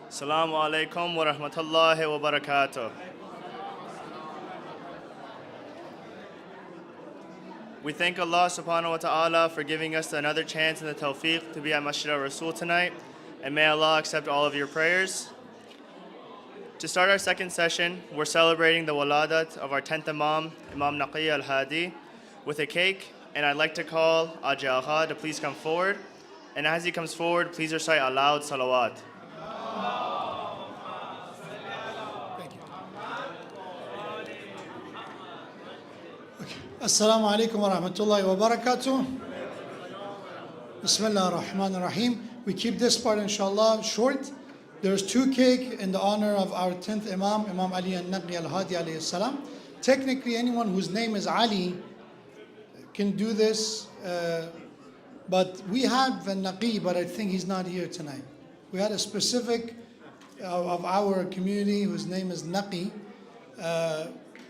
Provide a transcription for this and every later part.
Assalamu alaikum wa rahmatullahi wa barakatuh. We thank Allah subhanahu wa ta'ala for giving us another chance and the tawfiq to be at Masjid Al-Rasool tonight, and may Allah accept all of your prayers. To start our second session, we're celebrating the waladat of our 10th Imam, Imam Hadi, with a cake, and I'd like to call Aji Agha to please come forward, and as he comes forward, please recite aloud salawat. Assalamu alaikum wa rahmatullahi wa barakatuh. Bismillah ar-Rahman ar-Rahim. We keep this part inshallah short. There's 2 cake in the honor of our 10th Imam, Imam Ali al-Hadi alayhi salam. Technically anyone whose name is Ali can do this, but we have a Naqi, but I think he's not here tonight. We had a specific of our community whose name is Naqi.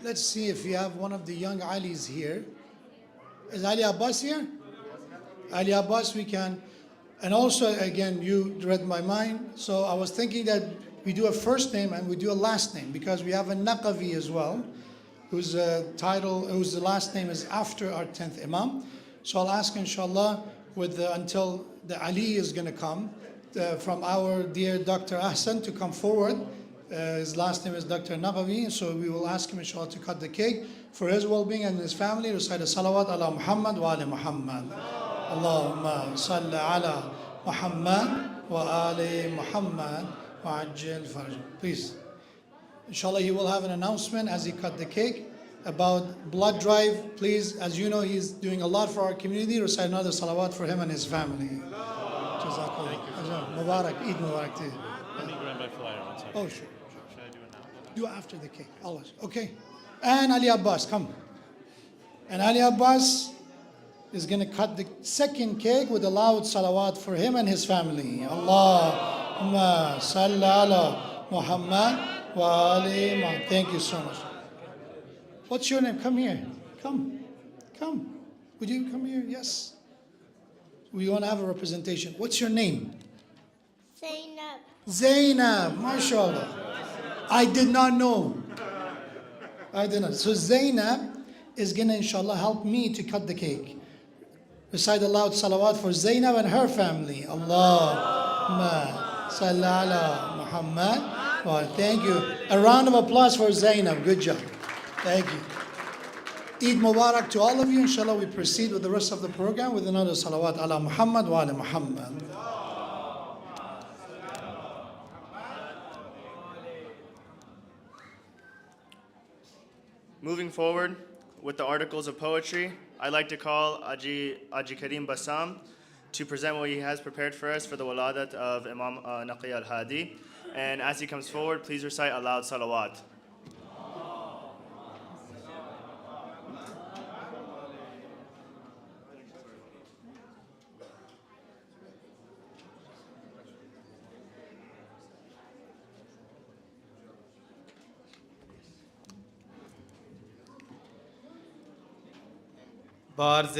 Let's see if we have one of the young Alis here. Is Ali Abbas here? Ali Abbas, we can. And also, again, you read my mind. So I was thinking that we do a first name and we do a last name, because we have a Naqavi as well, whose whose last name is after our 10th Imam. So I'll ask inshallah until the Ali is going to come, from our dear Dr. Ahsan to come forward. His last name is Dr. Naqavi, so we will ask him inshallah to cut the cake for his well-being and his family. Recite a salawat ala Muhammad wa ali Muhammad. Allahumma salli ala Muhammad wa ali Muhammad wa ajil farj. Please. Inshallah, he will have an announcement as he cut the cake about blood drive. Please, as you know, he's doing a lot for our community. Recite another salawat for him and his family. Jazakallah. Mubarak, Eid Mubarak to you. Let me grab my flyer. One second. Oh, sure. Should I do it now? Do after the cake, always. Okay. And Ali Abbas, come. And Ali Abbas is going to cut the second cake with a loud salawat for him and his family. Allahumma salli ala Muhammad wa ali Muhammad. Thank you so much. What's your name? Come here. Come. Come. Would you come here? Yes. We want to have a representation. What's your name? Zainab. Zainab, mashallah. I did not know. I did not. So Zainab is going to inshallah help me to cut the cake. Recite a loud salawat for Zainab and her family. Allahumma salli ala Muhammad. Well, thank you. A round of applause for Zainab. Good job. Thank you. Eid Mubarak to all of you. Inshallah, we proceed with the rest of the program with another salawat ala Muhammad wa ala Muhammad. Moving forward with the articles of poetry, I'd like to call Aji Karim Bassam to present what he has prepared for us for the waladat of Imam Al-Hadi. And as he comes forward, please recite aloud salawat. بارز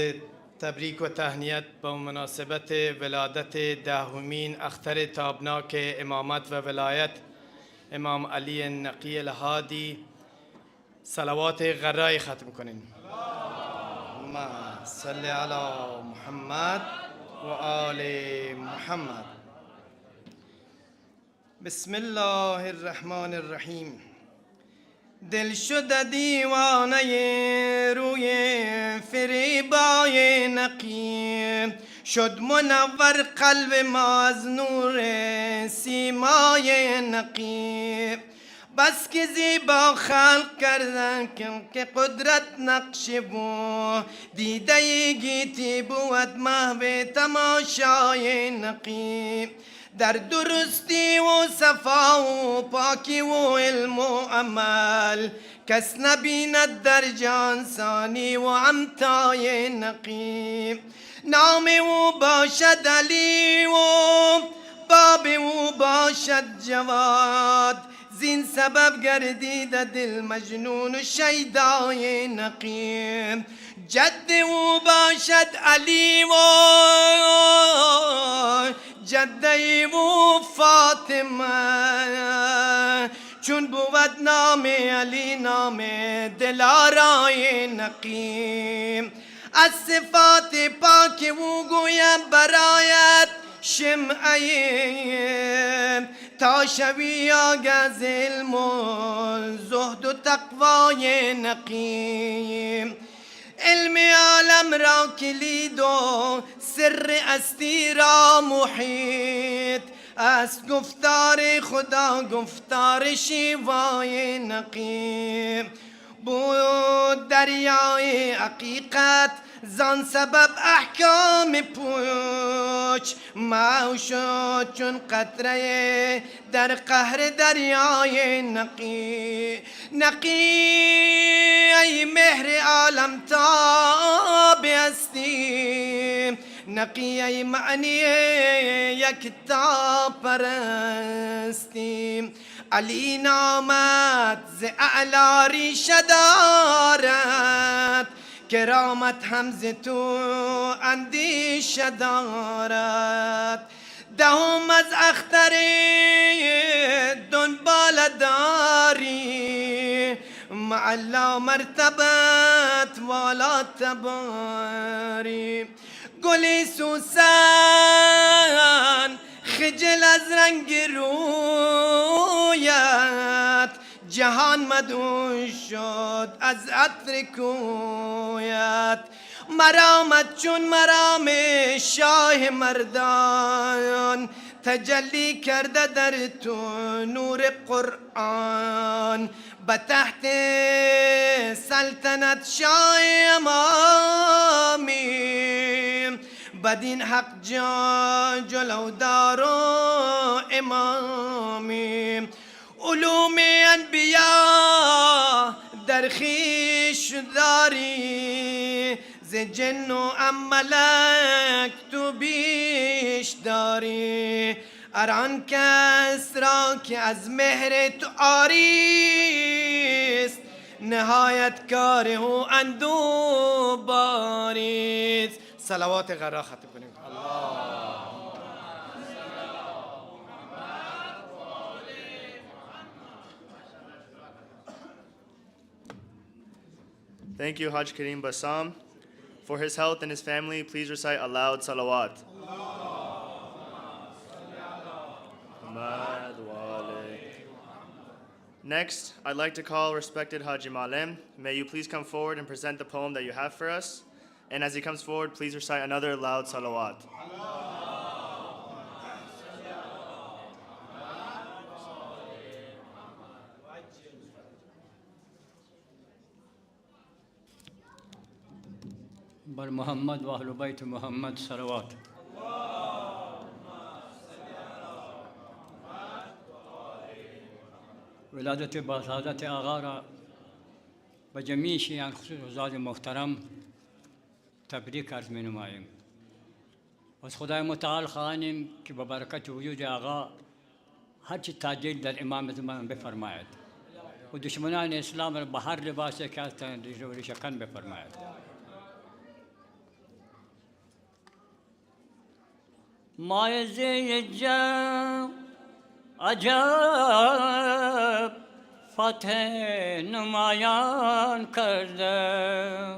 تبریک و تهنیت با مناسبت ولادت دهمین اختر تابناک امامت و ولایت امام علی النقی الهادی صلوات غرای ختم کنین. اللهم صل علی محمد و آل محمد. بسم الله الرحمن الرحیم. دل شده دیوانه روی فریبای نقی، شد منور قلب ما از نور سیمای نقی. بس که زیبا خلق کردن که قدرت نقش بو، دیده گیتی بود محو تماشای نقی. در درستی و صفا و پاکی و علم و عمل، کس نبیند در جان ثانی و امتای نقی. نام او باشد علی و باب او باشد جواد، زین سبب گردیده دل مجنون و شیدای نقی. جد او باشد علی و جده و فاطمه چون بود نام علی نام دلارای نقیم از صفات پاک او گویم برایت شمعه تا شوی آگاز علم و زهد و تقوای نقیم علم عالم را کلید و سر استی را محیط از گفتار خدا گفتار شیوای نقیم بود دریای حقیقت زان سبب احکام پوچ ماو شد چون قطره در قهر دریای نقی ای مهر عالم تاب هستی نقی ای معنی یکتا پرستی علی نامت ز اعلی ریشه دارد کرامت همز تو اندیشه دارد دهم از اختر دنبال داری معلا مرتبت والا تباری گلی سوسن خجل از رنگ رویت جهان مدهوش شد از عطر کویت مرامت چون مرام شاه مردان تجلی کرده در تو نور قرآن به تحت سلطنت شاه امامی بدین حق جا جلودار و امامی علوم انبیا در خیش داری ز جن و ملک تو بیش داری اران کس را که از مهر تو آریست نهایت کار او اندو باریست صلوات غرا ختم کنیم Thank you, Hajj Kareem Bassam. For his health and his family, please recite aloud salawat. Next, I'd like to call respected Haji Malem. May you please come forward and present the poem that you have for us. And as he comes forward, please recite another loud salawat. بر محمد و اهل بیت محمد صلوات. ولادت بسادت آقا را به جمیع شیعان خصوص حضرات محترم تبریک عرض می نماییم. از خدای متعال خواهیم که به برکت وجود آقا هرچی تعجیل در امام زمان بفرماید و دشمنان اسلام را به هر لباسی که هستند ریشه‌کن بفرماید. مایزه جم عجب فتح نمایان کرده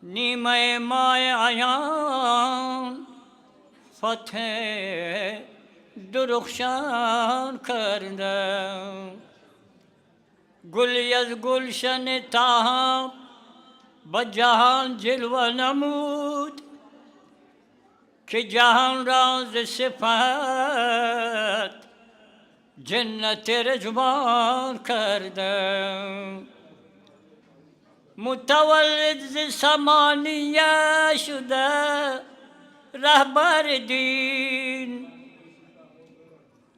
نیمه مای عیان فتح درخشان کرده گلی از گلشن تاهم به جهان جلوه نمود که جهان راز صفت جنت رجوان کرده متولد ز سمانیه شده رهبر دین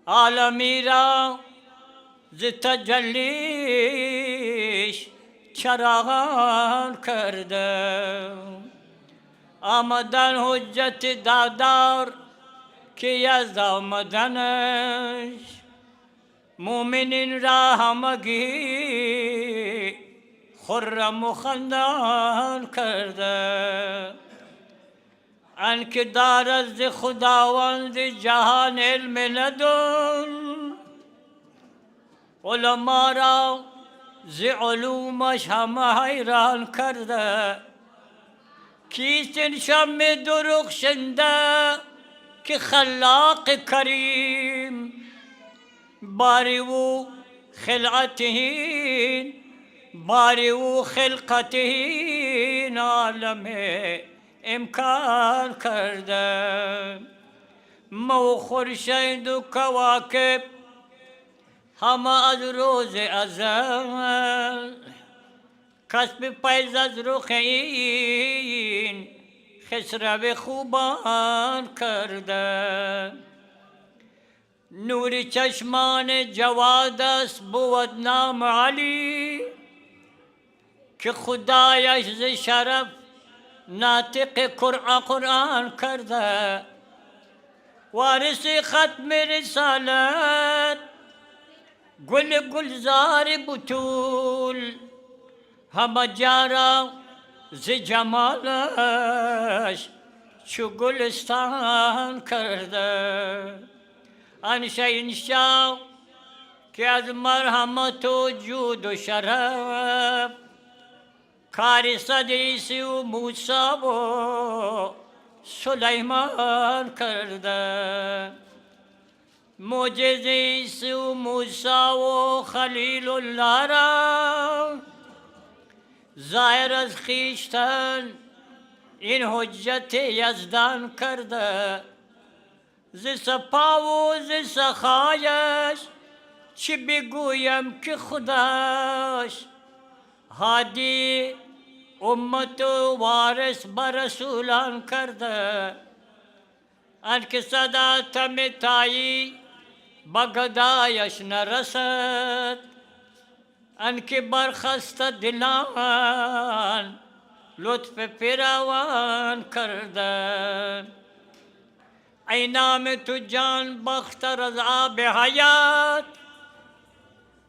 عالمی را ز تجلیش چراغان کرده آمدن حجت دادار که از آمدنش مومنین را همگی خرم و خندان کرده انک دارد ز خداوند جهان علم ندون علما را ز علومش همه حیران کرده کیست این شمع درخشنده که خلاق کریم باری او خلقتهین باری او خلقتهین عالم امکان کرده مو خورشید و کواکب همه از روز ازل کسب پیز از رخ این خسرو خوبان کرده نور چشمان جواد است بود نام علی که خدایش ز شرف ناطق قرآن کرده وارث ختم رسالت گلزار بطول همه جارا ز جمالش چو گلستان کرده انشا که از مرحمت و جود و شرف کار صد عیسی و موسی و سلیمان کرده معجزه عیسی و موسی و خلیل الله را ظاهر از خویشتن این حجت یزدان کرده ز صفا و ز سخایش چی بگویم که خداش هادی امت و وارث بر رسولان کرده آنکه صدا تمتایی بگدایش نرسد آنکه برخست دلان لطف فراوان کرده ای نام تو جان بختر از آب حیات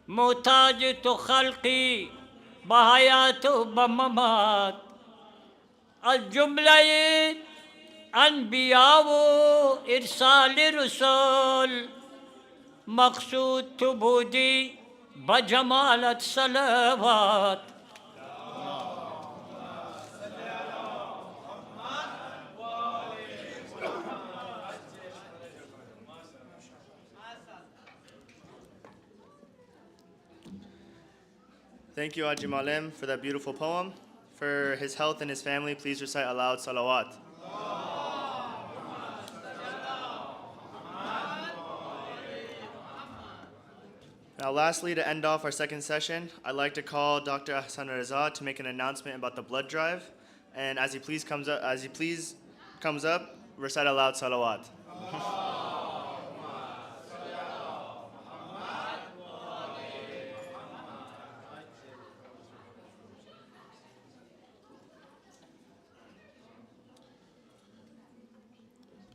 محتاج تو خلقی با حیات و با ممات از جمله انبیاء و ارسال رسول مقصود تو بودی با جمالت صلوات Thank you, Haji Malim, for that beautiful poem. For his health and his family, please recite aloud salawat. Now, lastly, to end off our second session, I'd like to call Dr. Ahsan Reza to make an announcement about the blood drive. And as he please comes up, recite aloud salawat.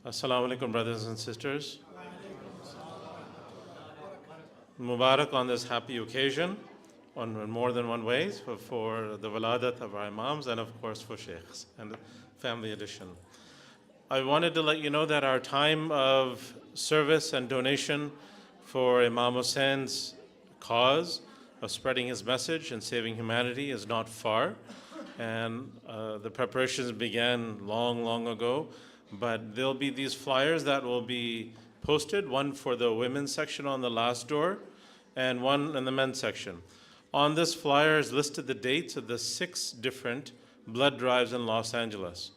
Assalamu alaikum, brothers and sisters. Mubarak on this happy occasion, on more than one way, for the waladat of our imams and of course for sheikhs and the family edition. I wanted to let you know that our time of service and donation for Imam Hussein's cause of spreading his message and saving humanity is not far. And the preparations began long ago. But there'll be these flyers that will be posted, one for the women's section on the last door and one in the men's section. On this flyer is listed the dates of the 6 different blood drives in Los Angeles.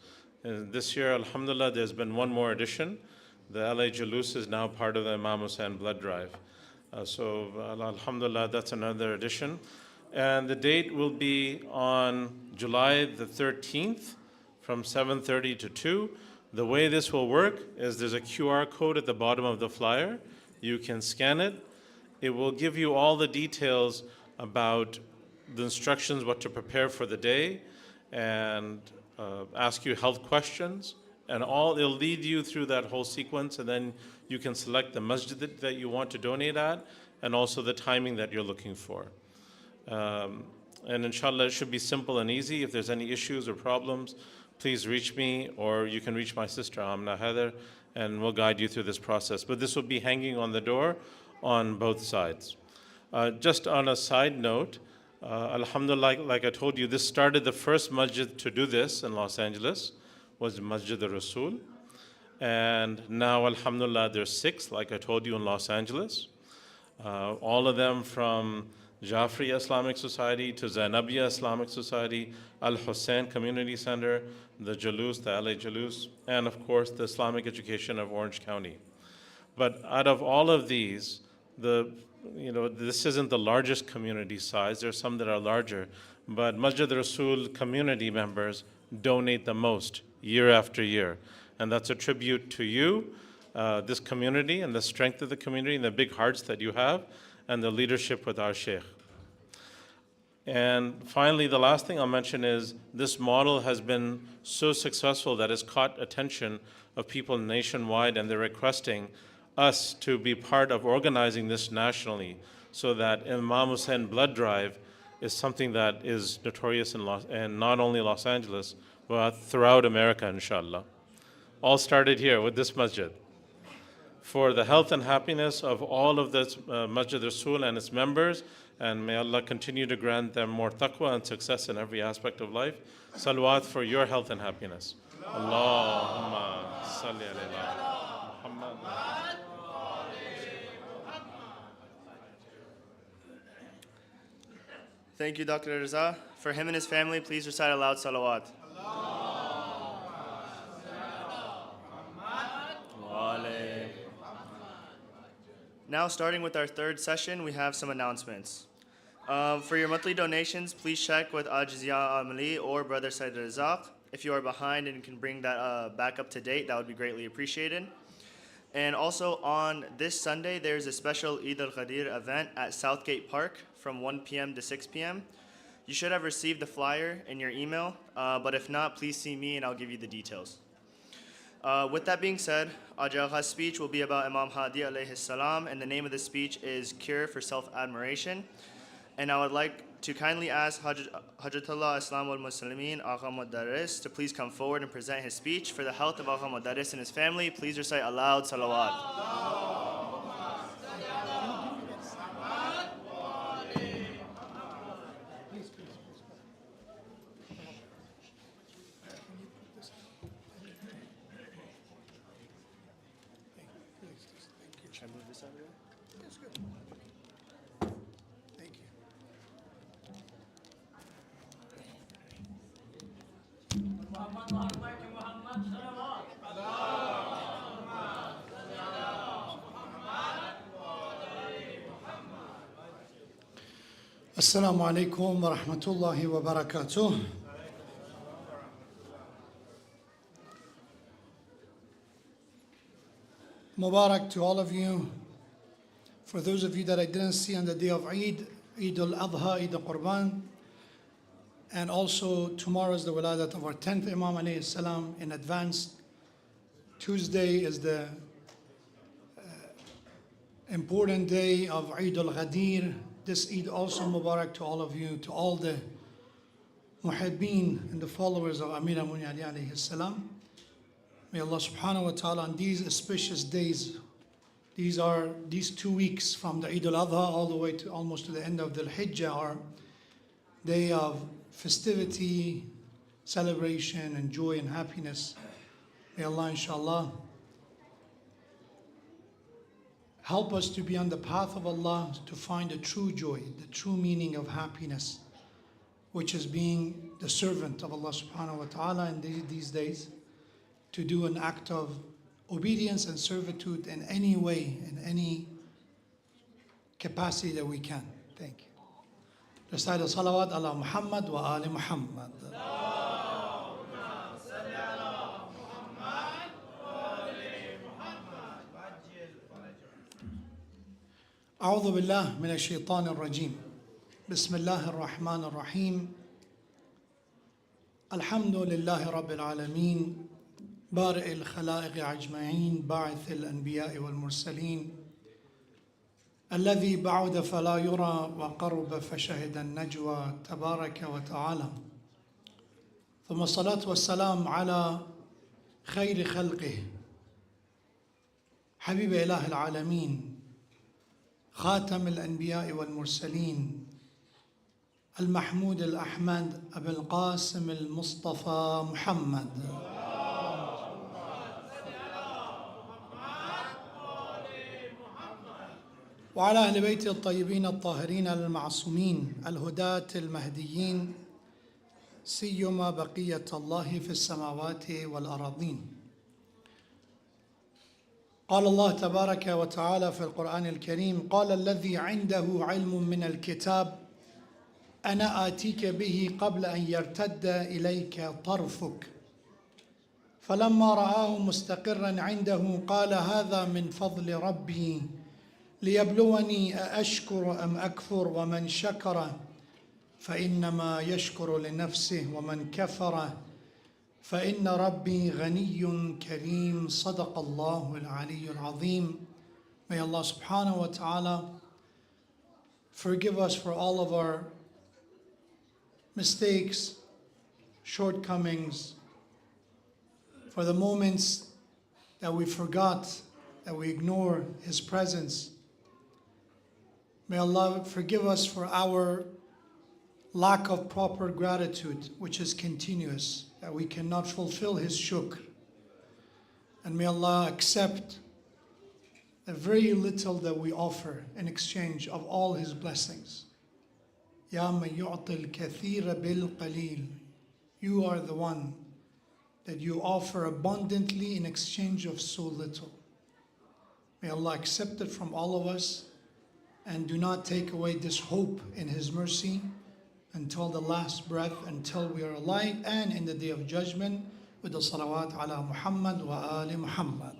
And this year, alhamdulillah, there's been one more edition. The LA Jalus is now part of the Imam Hussein blood drive. So alhamdulillah, that's another edition. And the date will be on July the 13th from 7:30 to 2. The way this will work is there's a QR code at the bottom of the flyer. You can scan it. It will give you all the details about the instructions, what to prepare for the day, and ask you health questions. And it'll lead you through that whole sequence, and then you can select the masjid that you want to donate at, and also the timing that you're looking for. And inshallah, it should be simple and easy. If there's any issues or problems, please reach me, or you can reach my sister Amna Heather, and we'll guide you through this process. But this will be hanging on the door on both sides. Just on a side note, alhamdulillah, like I told you, this started the first masjid to do this in Los Angeles, was Masjid Al-Rasool. And now, alhamdulillah, there's 6, like I told you, in Los Angeles. All of them from Jafri Islamic Society to Zainabia Islamic Society, Al-Hussein Community Center, the Jalus, the LA Jalus, and of course the Islamic Education of Orange County. But out of all of these, this isn't the largest community size. There's some that are larger, but Masjid Rasul community members donate the most year after year. And that's a tribute to you, this community, and the strength of the community, and the big hearts that you have, and the leadership with our Sheikh. And finally, the last thing I'll mention is this model has been so successful that it's caught attention of people nationwide, and they're requesting us to be part of organizing this nationally, so that Imam Hussein blood drive is something that is notorious in not only Los Angeles, but throughout America, inshallah. All started here with this masjid. For the health and happiness of all of this Masjid Rasul and its members, and may Allah continue to grant them more taqwa and success in every aspect of life. Salawat for your health and happiness. Allahumma salli ala Muhammad. Thank you, Dr. Raza. For him and his family, please recite aloud salawat. Now, starting with our third session, we have some announcements. For your monthly donations, please check with Ajizia Amali or Brother Said Razak. If you are behind and can bring that back up to date, that would be greatly appreciated. And also on this Sunday, there's a special Eid al-Qadir event at Southgate Park from 1 p.m. to 6 p.m. You should have received the flyer in your email, but if not, please see me and I'll give you the details. With that being said, Ajagha's speech will be about Imam Hadi alayhi salam, and the name of the speech is Cure for Self-Admiration. And I would like to kindly ask Hajjatullah Islam wal Muslimin Agha Mudaris to please come forward and present his speech. For the health of Agha Mudaris and his family, please recite aloud salawat. Assalamu alaikum wa rahmatullahi wa barakatuh. Mubarak to all of you. For those of you that I didn't see on the day of Eid, Eid al-Adha, Eid al-Qurban, and also tomorrow is the wiladat of our 10th Imam alayhi salam in advance. Tuesday is the important day of Eid al-Ghadir. This Eid also Mubarak to all of you, to all the muhibbeen and the followers of Amir al-Mu'minin Ali alayhi salam. May Allah subhanahu wa ta'ala on these auspicious days, these 2 weeks from the Eid al-Adha all the way to almost to the end of the Hijjah, are day of festivity, celebration and joy and happiness. May Allah inshallah help us to be on the path of Allah, to find the true joy, the true meaning of happiness, which is being the servant of Allah subhanahu wa ta'ala in these days, to do an act of obedience and servitude in any way, in any capacity that we can. Thank you. Recite the salawat ala Muhammad wa ali Muhammad. أعوذ بالله من الشيطان الرجيم بسم الله الرحمن الرحيم الحمد لله رب العالمين بارئ الخلائق أجمعين باعث الأنبياء والمرسلين الذي بعد فلا يرى وقرب فشهد النجوى تبارك وتعالى ثم الصلاة والسلام على خير خلقه حبيب إله العالمين خاتم الأنبياء والمرسلين المحمود الأحمد أبي القاسم المصطفى محمد وعلى أهل بيته الطيبين الطاهرين المعصومين الهداة المهديين سيما بقية الله في السماوات والأراضين. قال الله تبارك وتعالى في القرآن الكريم: قال الذي عنده علم من الكتاب أنا آتيك به قبل أن يرتد إليك طرفك فلما رآه مستقرا عنده قال هذا من فضل ربي ليبلوني أأشكر أم أكفر ومن شكر فإنما يشكر لنفسه ومن كفر فإن ربي غني كريم. صدق الله العلي العظيم. May Allah subhanahu wa ta'ala forgive us for all of our mistakes, shortcomings, for the moments that we forgot, that we ignore His presence. May Allah forgive us for our lack of proper gratitude, which is continuous, that we cannot fulfill His shukr. And may Allah accept the very little that we offer in exchange of all His blessings. Ya man yu'til kathira bil qalil. You are the one that you offer abundantly in exchange of so little. May Allah accept it from all of us and do not take away this hope in His mercy until the last breath, until we are alive and in the day of judgment, with the salawat ala Muhammad wa ali Muhammad.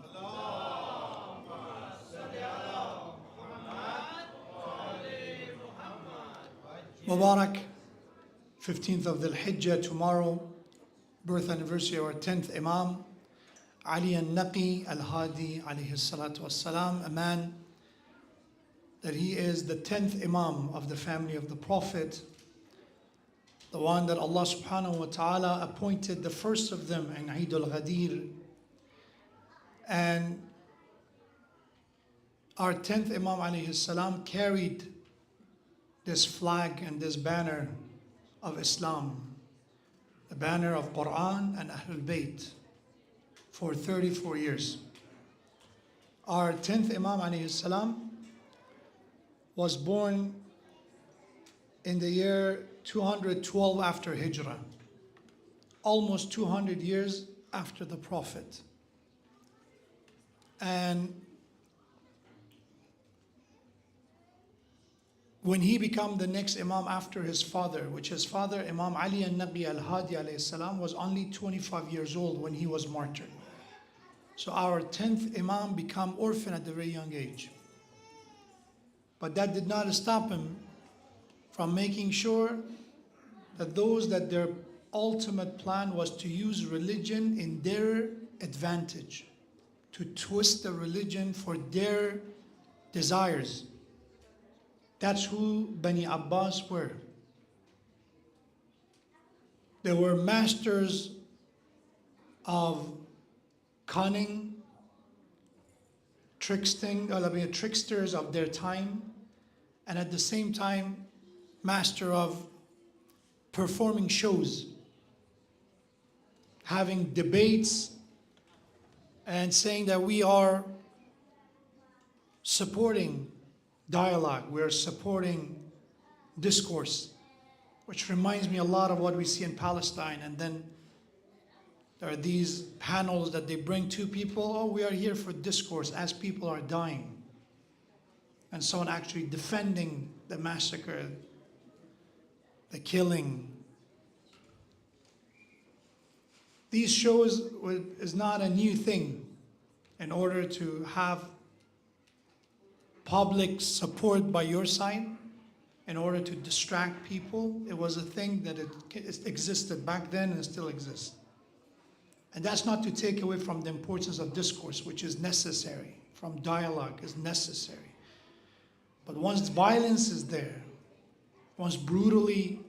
Mubarak, 15th of Dhul Hijjah, tomorrow, birth anniversary of our 10th Imam, Ali al-Naqi al-Hadi alayhi salatu wassalam, a man that he is the 10th Imam of the family of the Prophet, the one that Allah subhanahu wa ta'ala appointed the first of them in Eid al-Ghadir. And our 10th Imam alayhi salam carried this flag and this banner of Islam, the banner of Quran and Ahlul Bayt, for 34 years. Our 10th Imam alayhi salam was born in the year 212 after Hijrah, almost 200 years after the Prophet. And when he became the next Imam after his father, which his father, Imam Ali al-Naqi al-Hadi alayhi salam, was only 25 years old when he was martyred. So our 10th Imam became orphan at a very young age. But that did not stop him from making sure that those that their ultimate plan was to use religion in their advantage, to twist the religion for their desires. That's who Bani Abbas were. They were masters of cunning, tricksters of their time, and at the same time, master of performing shows, having debates, and saying that we are supporting dialogue, we're supporting discourse, which reminds me a lot of what we see in Palestine. And then there are these panels that they bring to people, oh, we are here for discourse as people are dying. And someone actually defending the massacre, the killing. These shows is not a new thing. In order to have public support by your side, in order to distract people, it was a thing that it existed back then and still exists. And that's not to take away from the importance of discourse, which is necessary, from dialogue is necessary. But once violence is there, once brutally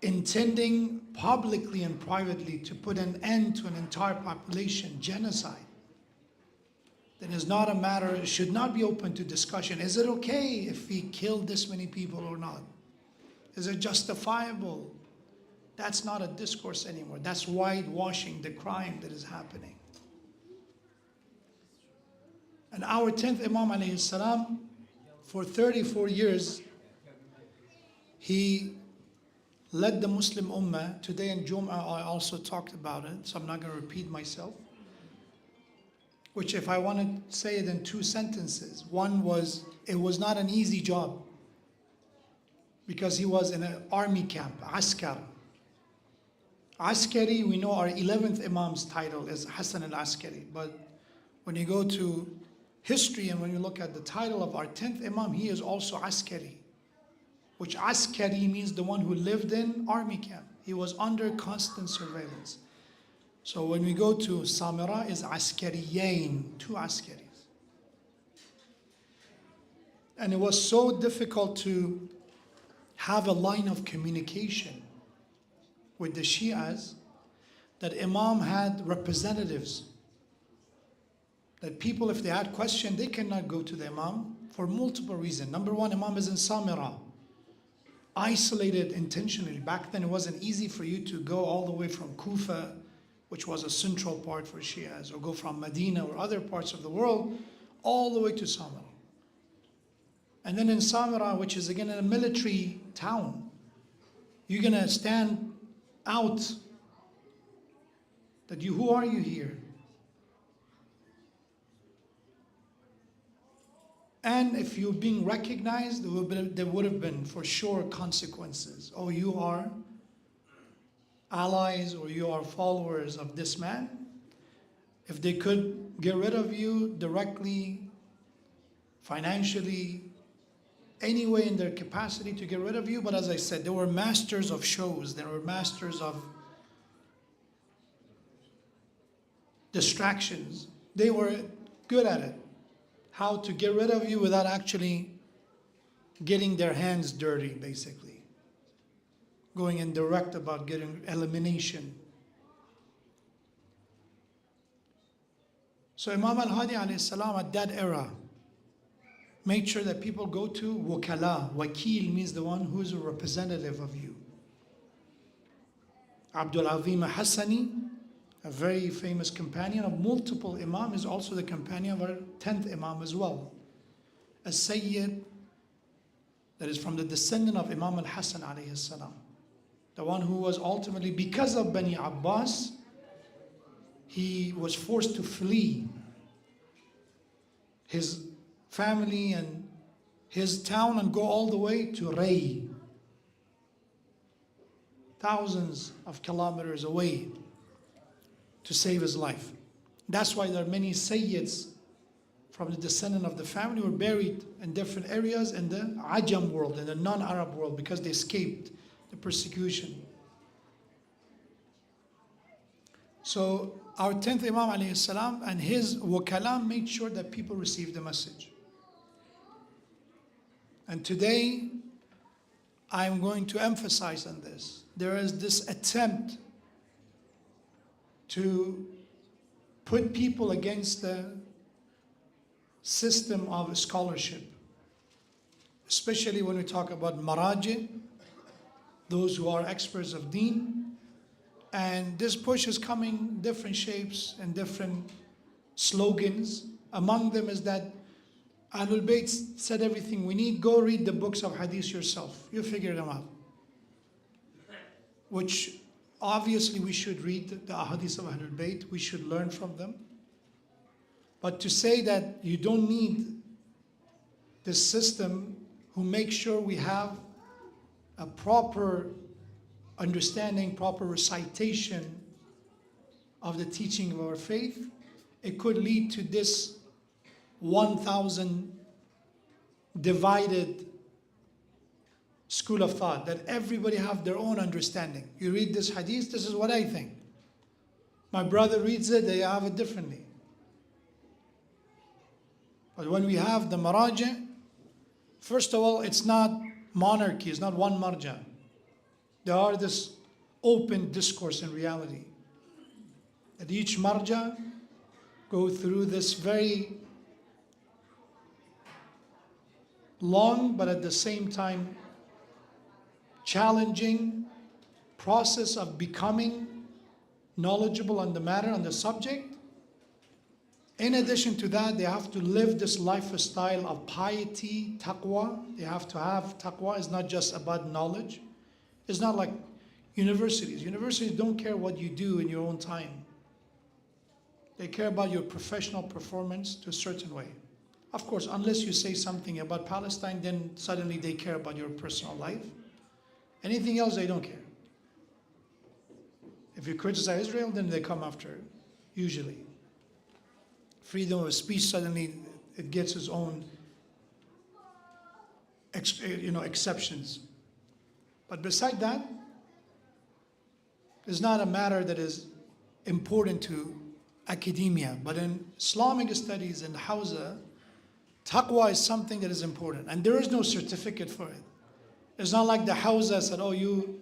intending publicly and privately to put an end to an entire population, genocide, then it's not a matter, it should not be open to discussion. Is it okay if we killed this many people or not? Is it justifiable? That's not a discourse anymore. That's whitewashing the crime that is happening. And our 10th Imam alayhi salam, for 34 years, he led the Muslim Ummah. Today in Jum'ah I also talked about it, so I'm not going to repeat myself. Which, if I want to say it in 2 sentences, one was, it was not an easy job because he was in an army camp, askar. Askari, we know our 11th Imam's title is Hassan al-Askari, but when you go to history and when you look at the title of our 10th Imam, he is also Askari, which Askari means the one who lived in army camp. He was under constant surveillance. So when we go to Samira, is Askariyain, 2 Askaris. And it was so difficult to have a line of communication with the Shias that Imam had representatives. That people, if they had questions, they cannot go to the Imam for multiple reasons. Number one, Imam is in Samira, isolated intentionally. Back then it wasn't easy for you to go all the way from Kufa, which was a central part for Shias, or go from Medina or other parts of the world, all the way to Samira. And then in Samira, which is again a military town, you're gonna stand out that who are you here? And if you're being recognized, there would have been for sure consequences. Oh, you are allies or you are followers of this man. If they could get rid of you directly, financially, any way in their capacity to get rid of you. But as I said, they were masters of shows. They were masters of distractions. They were good at it. How to get rid of you without actually getting their hands dirty, basically. Going in direct about getting elimination. So Imam Al-Hadi alayhi salam at that era made sure that people go to wakala. Wakil means the one who is a representative of you. Abdul Azim Hassani, a very famous companion of multiple Imam, is also the companion of our 10th Imam as well. A Sayyid that is from the descendant of Imam Al-Hassan alayhi salam. The one who was ultimately, because of Bani Abbas, he was forced to flee his family and his town and go all the way to Ray, thousands of kilometers away, to save his life. That's why there are many Sayyids from the descendant of the family who were buried in different areas in the Ajam world, in the non-Arab world, because they escaped the persecution. So our 10th Imam alayhi salam and his wakalam made sure that people received the message. And today, I'm going to emphasize on this. There is this attempt to put people against the system of scholarship, especially when we talk about maraji, those who are experts of deen. And this push is coming in different shapes and different slogans. Among them is that Ahlul Bayt said everything we need. Go read the books of hadith yourself. You figure them out. Which obviously we should read the ahadith of Ahlul Bayt. We should learn from them. But to say that you don't need this system who makes sure we have a proper understanding, proper recitation of the teaching of our faith, it could lead to this 1,000 divided school of thought, that everybody have their own understanding. You read this hadith, this is what I think. My brother reads it, they have it differently. But when we have the maraji, first of all, it's not monarchy, it's not one marja. There are this open discourse in reality. That each marja go through this very long but at the same time challenging process of becoming knowledgeable on the matter, on the subject. In addition to that, they have to live this lifestyle of piety, taqwa. They have to have taqwa. It's not just about knowledge. It's not like universities. Universities don't care what you do in your own time. They care about your professional performance to a certain way. Of course, unless you say something about Palestine, then suddenly they care about your personal life. Anything else, they don't care. If you criticize Israel, then they come after, usually. Freedom of speech, suddenly it gets its own exceptions. But beside that, it's not a matter that is important to academia. But in Islamic studies in Hausa, taqwa is something that is important. And there is no certificate for it. It's not like the Hausa said, oh, you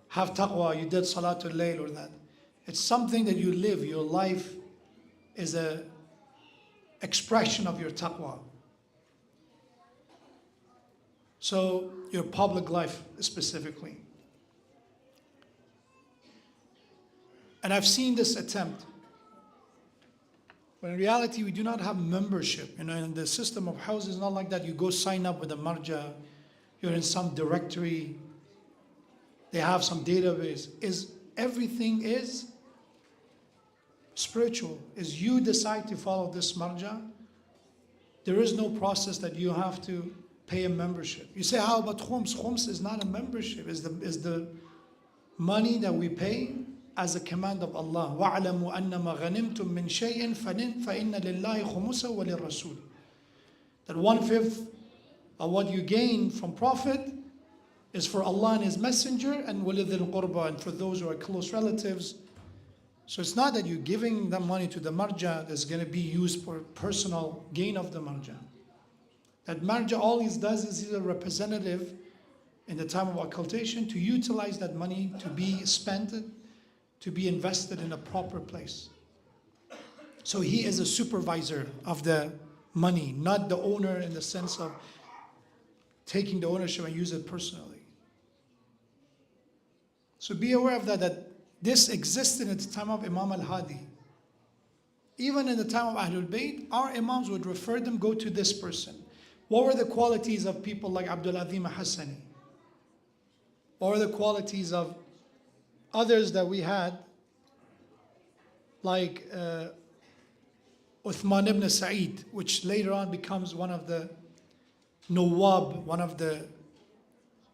have taqwa, you did Salatul Layl or that. It's something that you live. Your life is a expression of your taqwa. So your public life specifically. And I've seen this attempt. But in reality, we do not have membership. And the system of houses is not like that. You go sign up with a marja, you're in some directory, they have some database. Everything is spiritual. Is you decide to follow this marja, there is no process that you have to pay a membership. You say, how about khums? Khums is not a membership. Is the money that we pay as a command of Allah. وَاعْلَمُوا أَنَّمَا غَنِمْتُم مِّن شَيْءٍ فَإِنَّ لِلَّهِ خُمُسَهُ وَلِلرَّسُولِ. That 1/5 of what you gain from profit is for Allah and His Messenger, and وَلِذِي الْقُرْبَى, and for those who are close relatives. So it's not that you're giving the money to the marja that's going to be used for personal gain of the marja. That marja, all he does is he's a representative in the time of occultation to utilize that money to be spent, to be invested in a proper place. So he is a supervisor of the money, not the owner in the sense of taking the ownership and use it personally. So be aware of that this existed at the time of Imam Hadi. Even in the time of Ahlul Bayt, our Imams would refer them, go to this person. What were the qualities of people like Abdul Azim Hassani? What were the qualities of others that we had, like Uthman ibn Sa'id, which later on becomes one of the Nawab, one of the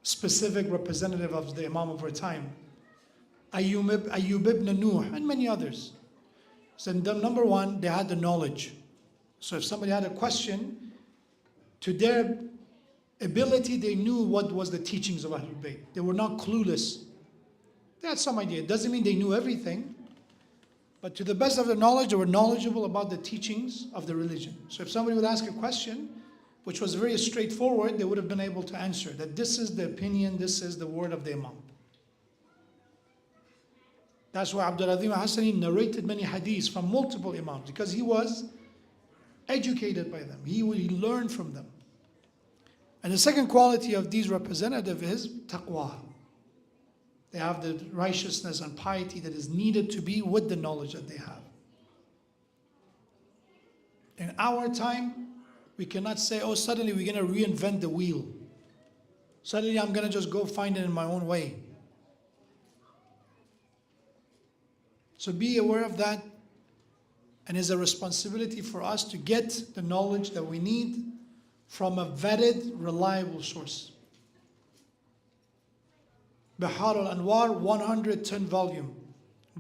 specific representative of the Imam of our time. Ayyub ibn Nuh, and many others. So number one, they had the knowledge. So if somebody had a question, to their ability, they knew what was the teachings of Ahlul Bayt. They were not clueless. They had some idea. It doesn't mean they knew everything, but to the best of their knowledge, they were knowledgeable about the teachings of the religion. So if somebody would ask a question, which was very straightforward, they would have been able to answer that this is the opinion, this is the word of the Imam. That's why Abdul Azim Hassani narrated many hadiths from multiple Imams, because he was educated by them. He learned from them. And the second quality of these representatives is taqwa. They have the righteousness and piety that is needed to be with the knowledge that they have. In our time, we cannot say, oh, suddenly we're going to reinvent the wheel. Suddenly I'm going to just go find it in my own way. So be aware of that, and it's a responsibility for us to get the knowledge that we need from a vetted, reliable source. Bihar al-Anwar, 110 volume.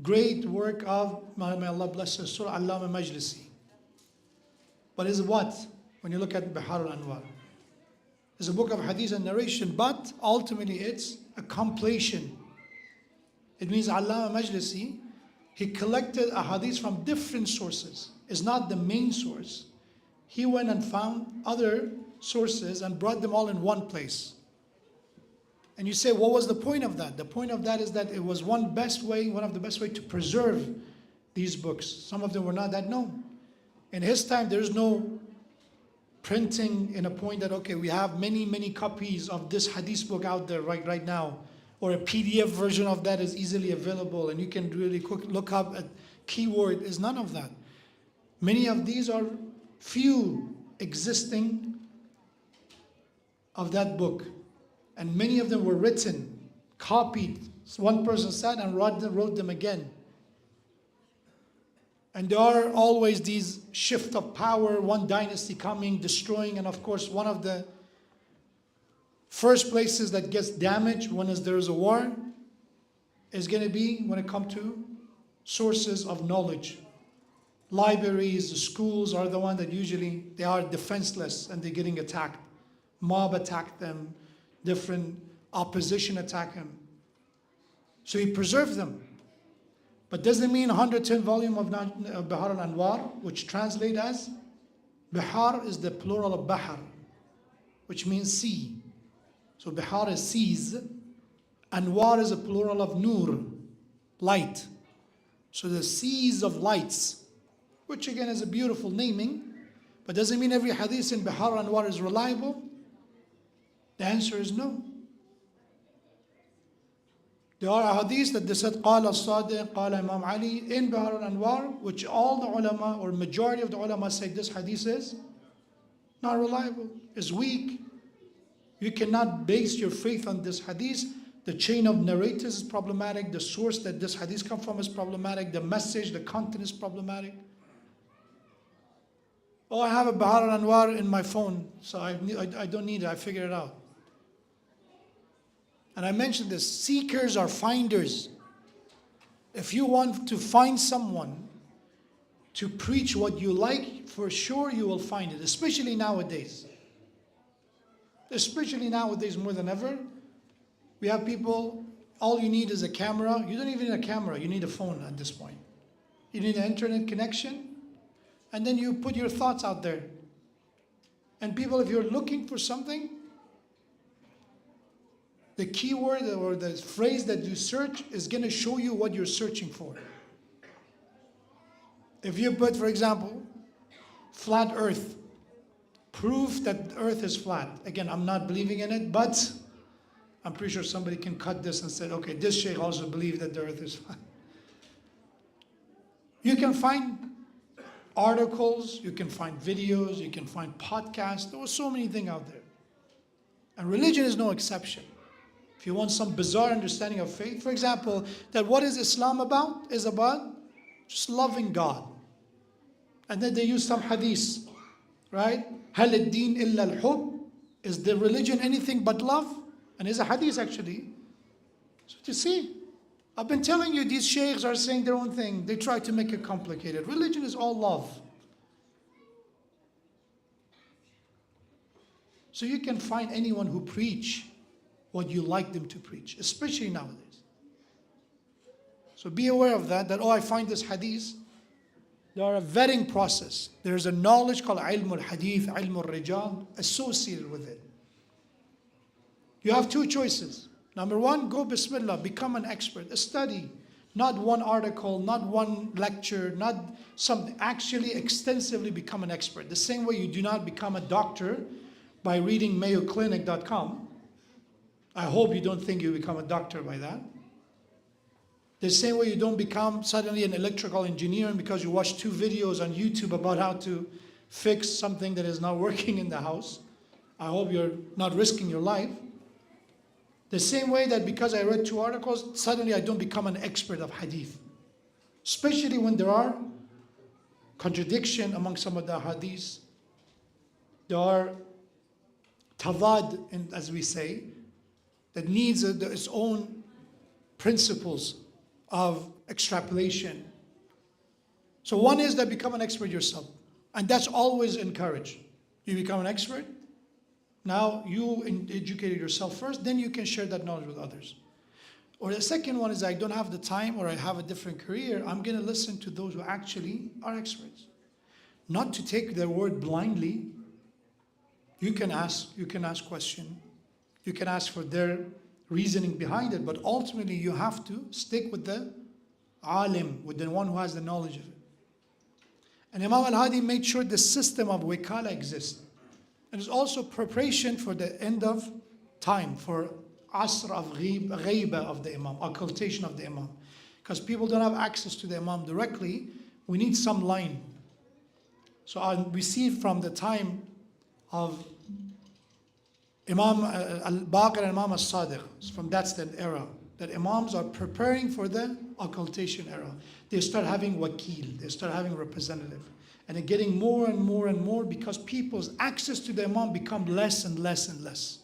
Great work of, may Allah bless his soul, Allama Majlisi. But is what? When you look at Bihar al-Anwar, it's a book of hadith and narration, but ultimately it's a compilation. It means Allama Majlisi, he collected a hadith from different sources. It's not the main source. He went and found other sources and brought them all in one place. And you say, what was the point of that? The point of that is that it was one of the best way to preserve these books. Some of them were not that known. In his time, there's no printing in a point that, okay, we have many, many copies of this hadith book out there right now, or a PDF version of that is easily available and you can really quick look up a keyword. Is none of that. Many of these are few existing of that book, and many of them were written, copied. So one person sat and wrote them again. And there are always these shift of power, one dynasty coming, destroying, and of course one of the first places that gets damaged when there's a war is going to be when it comes to sources of knowledge. Libraries, the schools are the one that usually they are defenseless and they're getting attacked. Mob attack them, different opposition attack them. So he preserved them. But doesn't mean 110 volume of Bihar al-Anwar, which translate as Bihar is the plural of Bahar, which means sea. So Bihar is seas. Anwar is a plural of Nur, light. So the seas of lights, which again is a beautiful naming, but doesn't mean every hadith in Bihar al-Anwar is reliable. The answer is no. There are hadiths that they said, قال الصادق, قال Imam Ali, in Bihar al-Anwar, which all the ulama, or majority of the ulama say this hadith is not reliable, is weak. You cannot base your faith on this hadith. The chain of narrators is problematic. The source that this hadith comes from is problematic. The message, the content is problematic. Oh, I have a Bihar al-Anwar in my phone, so I don't need it, I figured it out. And I mentioned this, seekers are finders. If you want to find someone to preach what you like, for sure you will find it, especially nowadays. Especially nowadays more than ever. We have people, all you need is a camera. You don't even need a camera, you need a phone at this point. You need an internet connection, and then you put your thoughts out there. And people, if you're looking for something, the keyword or the phrase that you search is going to show you what you're searching for. If you put, for example, flat earth, proof that the earth is flat. Again, I'm not believing in it, but I'm pretty sure somebody can cut this and say, okay, this sheikh also believes that the earth is flat. You can find articles, you can find videos, you can find podcasts. There are so many things out there. And religion is no exception. If you want some bizarre understanding of faith, for example, that what is Islam about? Is about just loving God. And then they use some hadith, right? هل الدين إلا الحب? Is the religion anything but love? And it's a hadith actually. So you see, I've been telling you these sheikhs are saying their own thing. They try to make it complicated. Religion is all love. So you can find anyone who preach what you like them to preach, especially nowadays. So be aware of that, oh, I find this hadith. There are a vetting process. There's a knowledge called ilm al-hadith, ilm al-rijal, associated with it. You have two choices. Number one, go bismillah, become an expert, study. Not one article, not one lecture, not something. Actually extensively become an expert. The same way you do not become a doctor by reading mayoclinic.com. I hope you don't think you become a doctor by that. The same way you don't become suddenly an electrical engineer because you watch 2 videos on YouTube about how to fix something that is not working in the house. I hope you're not risking your life. The same way that because I read 2 articles, suddenly I don't become an expert of hadith. Especially when there are contradiction among some of the hadiths. There are tawad, as we say, that needs its own principles of extrapolation. So one is that become an expert yourself. And that's always encouraged. You become an expert. Now you educated yourself first, then you can share that knowledge with others. Or the second one is I don't have the time or I have a different career. I'm going to listen to those who actually are experts. Not to take their word blindly. You can ask questions. You can ask for their reasoning behind it, but ultimately you have to stick with the alim, with the one who has the knowledge of it. And Imam Al-Hadi made sure the system of wikala exists. And it's also preparation for the end of time, for asr of ghaiba of the Imam, occultation of the Imam. Because people don't have access to the Imam directly, we need some line. So we see from the time of Imam Al-Baqir and Imam Al-Sadiq, from that's the era, that Imams are preparing for the occultation era. They start having wakil, they start having representative. And they're getting more and more and more because people's access to the Imam become less and less and less.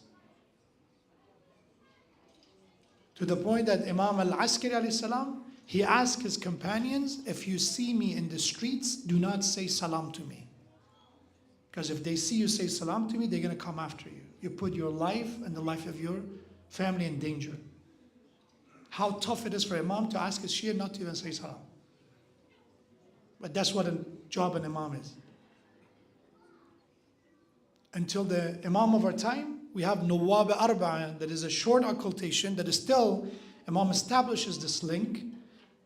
To the point that Imam Al-Askari alayhi salam, he asked his companions, if you see me in the streets, do not say salam to me. Because if they see you say salam to me, they're going to come after you. You put your life and the life of your family in danger. How tough it is for Imam to ask his Shia not to even say salam. But that's what a job an Imam is. Until the Imam of our time, we have Nawab Arba'a, that is a short occultation that is still, Imam establishes this link,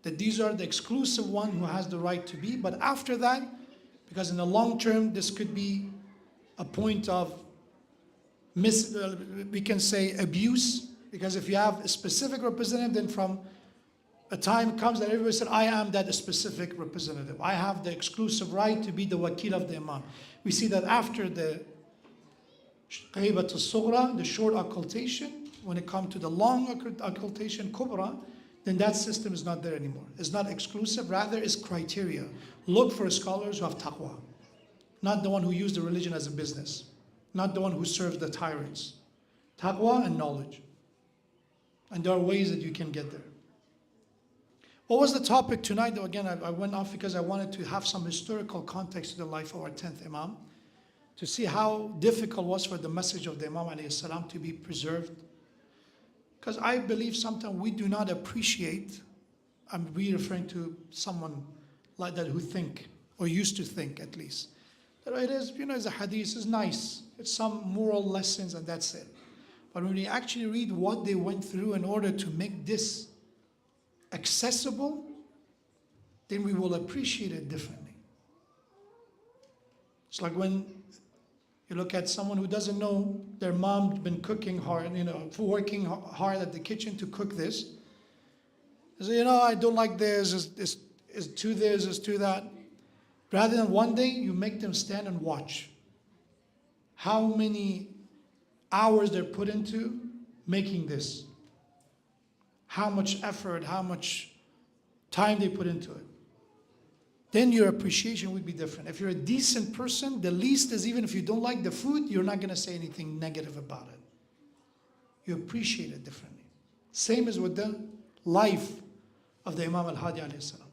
that these are the exclusive one who has the right to be. But after that, because in the long term, this could be a point of we can say abuse, because if you have a specific representative, then from a time comes that everybody said, I am that specific representative. I have the exclusive right to be the wakil of the Imam. We see that after the Ghaibat al-Sughra, the short occultation, when it comes to the long occultation, Kubra, then that system is not there anymore. It's not exclusive, rather it's criteria. Look for scholars who have taqwa, not the one who use the religion as a business, not the one who serves the tyrants. Taqwa and knowledge. And there are ways that you can get there. What was the topic tonight? Though again, I went off because I wanted to have some historical context to the life of our 10th Imam, to see how difficult it was for the message of the Imam alayhi salam to be preserved. Because I believe sometimes we do not appreciate, I'm referring to someone like that who think, or used to think at least, that it is, it's a hadith, it's nice, it's some moral lessons and that's it. But when you actually read what they went through in order to make this accessible, then we will appreciate it differently. It's like when you look at someone who doesn't know their mom's been cooking hard, working hard at the kitchen to cook this. They say, I don't like this, it's too this, it's too that. Rather than one day, you make them stand and watch how many hours they're put into making this. How much effort, how much time they put into it. Then your appreciation would be different. If you're a decent person, the least is, even if you don't like the food, you're not going to say anything negative about it. You appreciate it differently. Same as with the life of the Imam Al-Hadi alayhi salam.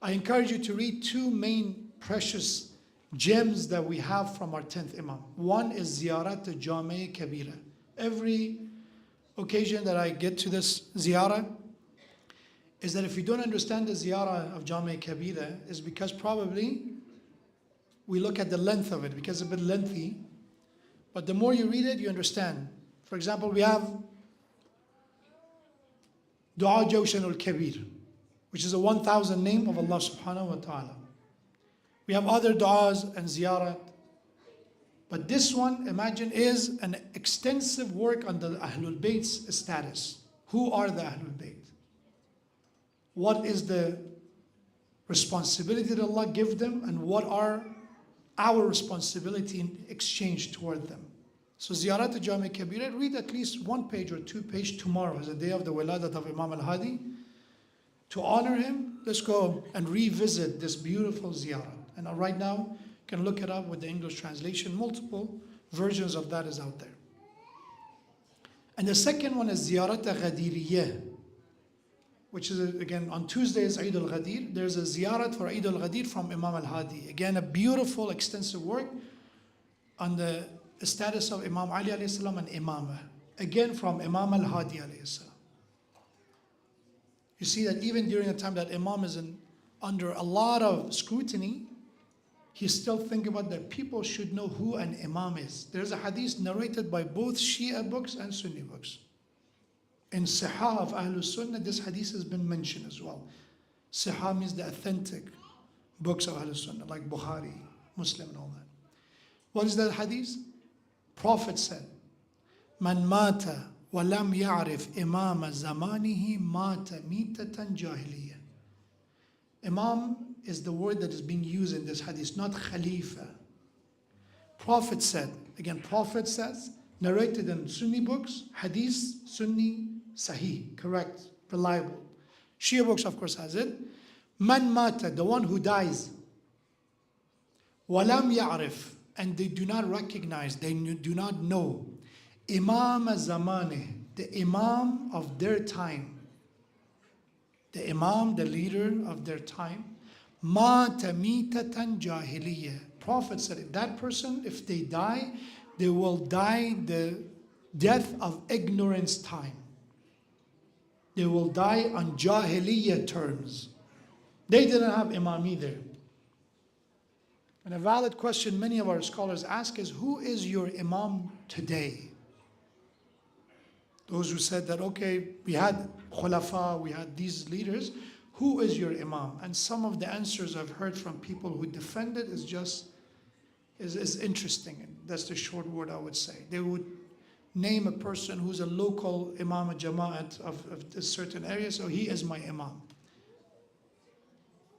I encourage you to read two main precious gems that we have from our 10th Imam. One is Ziyarat al-Jami' Kabira. Every occasion that I get to this ziyarah is that if you don't understand the ziyarah of Jami' Kabira, is because probably we look at the length of it, because it's a bit lengthy. But the more you read it, you understand. For example, we have Dua Jawshan al-Kabir, which is a 1,000 name of Allah subhanahu wa ta'ala. We have other du'as and ziyarat. But this one, imagine, is an extensive work on the Ahlul Bayt's status. Who are the Ahlul Bayt? What is the responsibility that Allah give them, and what are our responsibility in exchange toward them? So Ziyarat al-Jami' Kabira, read at least 1 page or 2 pages tomorrow, as the day of the Wiladat of Imam Al-Hadi. To honor him, let's go and revisit this beautiful ziyarat. And right now, you can look it up with the English translation. Multiple versions of that is out there. And the second one is Ziyarat al-Ghadiriyah, which is, again, on Tuesdays, Eid al-Ghadir. There's a ziyarat for Eid al-Ghadir from Imam Al-Hadi. Again, a beautiful, extensive work on the status of Imam Ali alayhi salam and Imamah. Again, from Imam Al-Hadi alayhi salam. You see that even during the time that Imam is under a lot of scrutiny, he still thinking about that people should know who an Imam is. There's a hadith narrated by both Shia books and Sunni books. In Sihah of Ahlul Sunnah, this hadith has been mentioned as well. Sihah means the authentic books of Ahlul Sunnah, like Bukhari, Muslim, and all that. What is that hadith? Prophet said, Man mata wa lam ya'rif imam zamanihi mata mitatan jahiliya. Imam is the word that is being used in this hadith, not Khalifa. Prophet said, again, Prophet says, narrated in Sunni books, hadith, Sunni, Sahih, correct, reliable. Shia books, of course, has it. Man mata, the one who dies. Walam ya'rif, and they do not recognize, they do not know. Imam zamane, the Imam of their time. The Imam, the leader of their time. Mata mitatan jahiliya. Prophet said, if that person, if they die, they will die the death of ignorance time. They will die on Jahiliyyah terms. They didn't have Imam either. And a valid question many of our scholars ask is, who is your Imam today? Those who said that, okay, we had Khulafa, we had these leaders, who is your Imam? And some of the answers I've heard from people who defend it is interesting. That's the short word I would say. They would name a person who's a local Imam Jama'at of a certain area, so he is my Imam.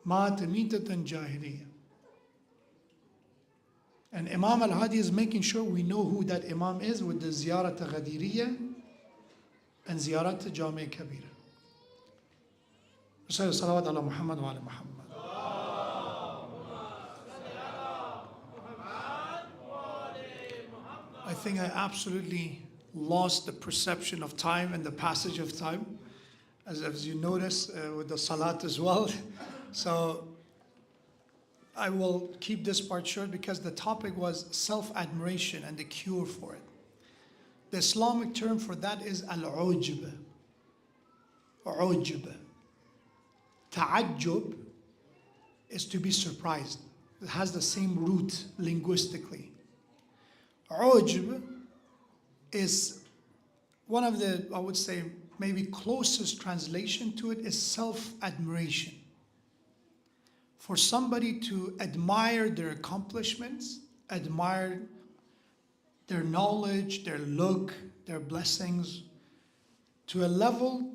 Mata mitatan jahiliya. And Imam Al-Hadi is making sure we know who that Imam is with the Ziyarat Ghadiriyya and Ziyarat Jami' Kabira. Salawat ala Muhammad wa ala Muhammad. I think I absolutely lost the perception of time and the passage of time, as you notice with the salat as well. So I will keep this part short because the topic was self-admiration and the cure for it. The Islamic term for that is al-ujb. Ujb. Ta'ajjub is to be surprised. It has the same root linguistically. Ujb is one of the, I would say, maybe closest translation to it is self-admiration. For somebody to admire their accomplishments, admire their knowledge, their look, their blessings, to a level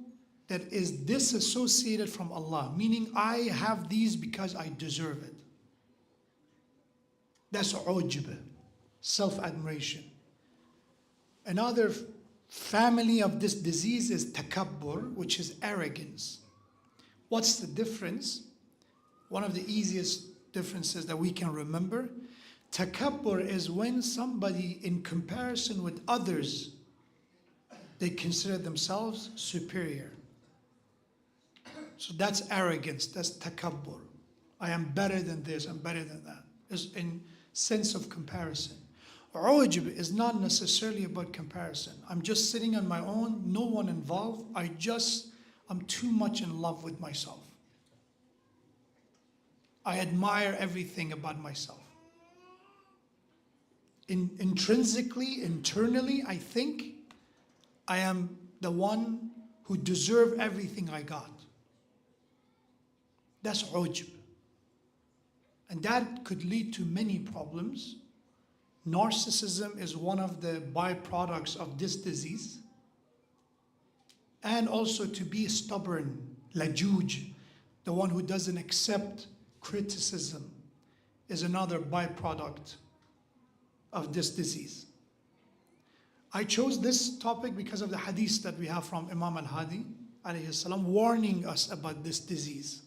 that is disassociated from Allah, meaning I have these because I deserve it. That's ujb, self-admiration. Another family of this disease is takabbur, which is arrogance. What's the difference? One of the easiest differences that we can remember, takabbur is when somebody in comparison with others, they consider themselves superior. So that's arrogance, that's takabbur. I am better than this, I'm better than that. It's in sense of comparison. Ujb is not necessarily about comparison. I'm just sitting on my own, no one involved. I'm too much in love with myself. I admire everything about myself. Intrinsically, internally, I think I am the one who deserves everything I got. That's ujb. And that could lead to many problems. Narcissism is one of the byproducts of this disease. And also to be stubborn, lajuj, the one who doesn't accept criticism, is another byproduct of this disease. I chose this topic because of the hadith that we have from Imam Hadi, alayhi salam, warning us about this disease.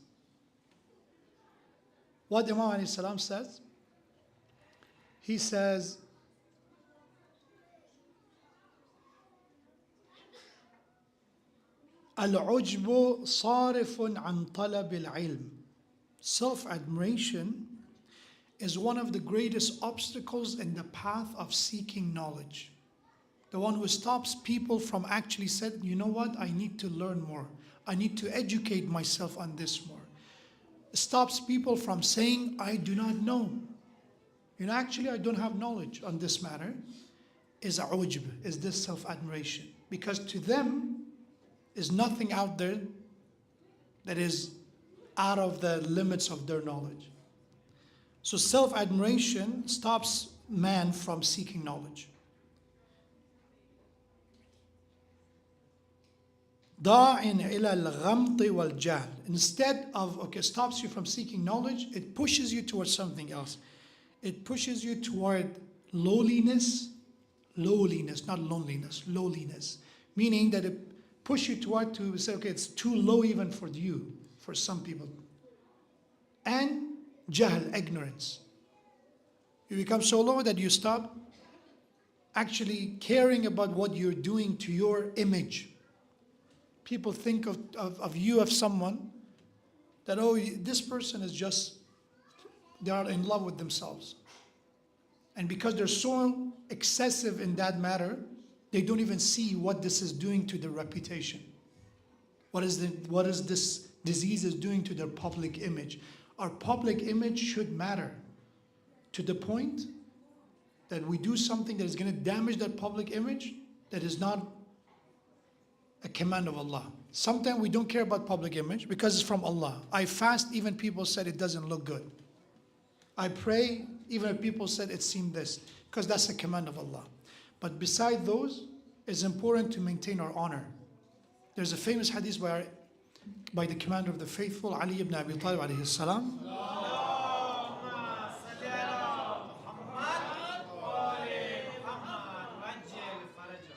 What Imam alayhi salam says? He says, Al-ujbu sarifun an talab al-ilm. Self-admiration is one of the greatest obstacles in the path of seeking knowledge. The one who stops people from actually saying, you know what, I need to learn more. I need to educate myself on this more. Stops people from saying, I do not know. Actually, I don't have knowledge on this matter. Is ujb, is this self-admiration. Because to them, is nothing out there that is out of the limits of their knowledge. So self-admiration stops man from seeking knowledge. دَاعٍ إِلَى الْغَمْطِ وَالْجَهْلِ. Instead of, stops you from seeking knowledge, it pushes you towards something else. It pushes you toward lowliness, not loneliness, lowliness. Meaning that it pushes you toward to say, okay, it's too low even for you, for some people. And jahl, ignorance. You become so low that you stop actually caring about what you're doing to your image. People think of you, of someone, that, oh, this person is just, they are in love with themselves. And because they're so excessive in that matter, they don't even see what this is doing to their reputation. What is this disease is doing to their public image. Our public image should matter to the point that we do something that is going to damage that public image that is not a command of Allah. Sometimes we don't care about public image because it's from Allah. I fast, even people said it doesn't look good. I pray, even if people said it seemed this, because that's a command of Allah. But beside those, it's important to maintain our honor. There's a famous hadith by the commander of the faithful, Ali ibn Abi Talib alayhi salam.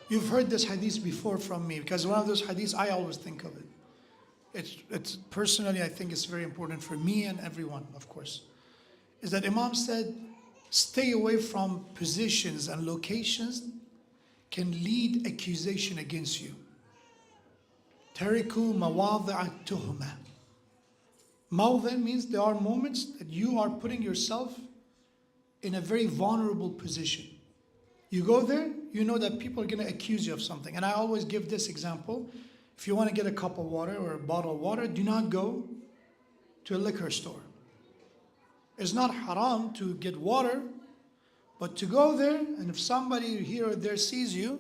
You've heard this hadith before from me, because one of those hadiths, I always think of it. It's personally, I think it's very important for me and everyone, of course. Is that Imam said, stay away from positions and locations can lead accusation against you. Tariku mawadi'a tuhma. Mawdhi means there are moments that you are putting yourself in a very vulnerable position. You go there, you know that people are going to accuse you of something. And I always give this example. If you want to get a cup of water or a bottle of water, do not go to a liquor store. It's not haram to get water, but to go there, and if somebody here or there sees you,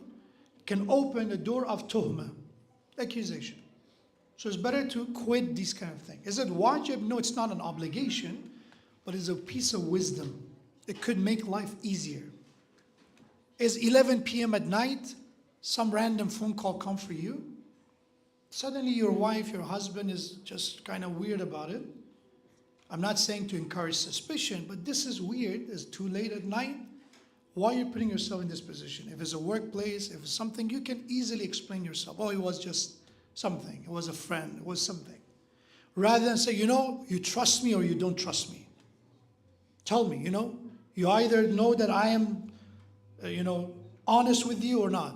can open the door of tuhma, accusation. So it's better to quit these kind of things. Is it wajib? No, it's not an obligation, but it's a piece of wisdom. It could make life easier. Is 11 p.m. at night, some random phone call come for you? Suddenly your wife, your husband is just kind of weird about it. I'm not saying to encourage suspicion, but this is weird. It's too late at night. Why are you putting yourself in this position? If it's a workplace, if it's something, you can easily explain yourself. Oh, it was just something. It was a friend. It was something. Rather than say, you trust me or you don't trust me. Tell me, You either know that I am, honest with you or not.